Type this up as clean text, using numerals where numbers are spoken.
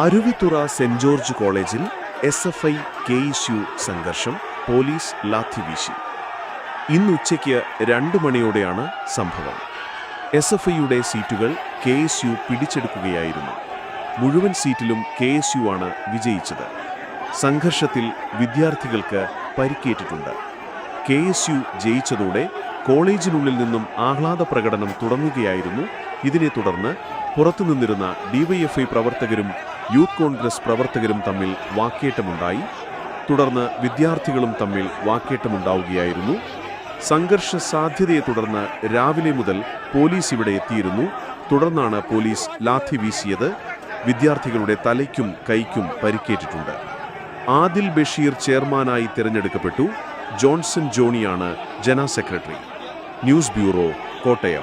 Aruvithura saint George കോളേജിൽ SFI KSU സംഘർഷം, police ലാത്തിവീശി. ഇന്നുച്ചയ്ക്ക് 2 മണിയോടെയാണ് സംഭവം. SFIയുടെ സീറ്റുകൾ KSU പിടിച്ചെടുക്കുകയായിരുന്നു. മുഴുവൻ സീറ്റിലും KSU ആണ് വിജയിച്ചത്. സംഘർഷത്തിൽ വിദ്യാർത്ഥികൾക്ക് പരിക്കേറ്റിട്ടുണ്ട്. KSU ജയിച്ചതോടെ കോളേജിനുള്ളിൽ നിന്നും ആഹ്ലാദ പ്രകടനം തുടങ്ങുകയായിരുന്നു. ഇതിനെ തുടർന്ന് പുറത്തുനിന്നിരുന്ന DYFI പ്രവർത്തകരും യൂത്ത് കോൺഗ്രസ് പ്രവർത്തകരും തമ്മിൽ വാക്കേറ്റമുണ്ടായി. തുടർന്ന് വിദ്യാർത്ഥികളും തമ്മിൽ വാക്കേറ്റമുണ്ടാവുകയായിരുന്നു. സംഘർഷ സാധ്യതയെ തുടർന്ന് രാവിലെ മുതൽ പോലീസ് ഇവിടെ എത്തിയിരുന്നു. തുടർന്നാണ് പോലീസ് ലാത്തി വീശിയത്. വിദ്യാർത്ഥികളുടെ തലയ്ക്കും കൈക്കും പരിക്കേറ്റിട്ടുണ്ട്. ആദിൽ ബഷീർ ചെയർമാനായി തിരഞ്ഞെടുക്കപ്പെട്ടു. ജോൺസൺ ജോണിയാണ് general secretary. News bureau, Kottayam.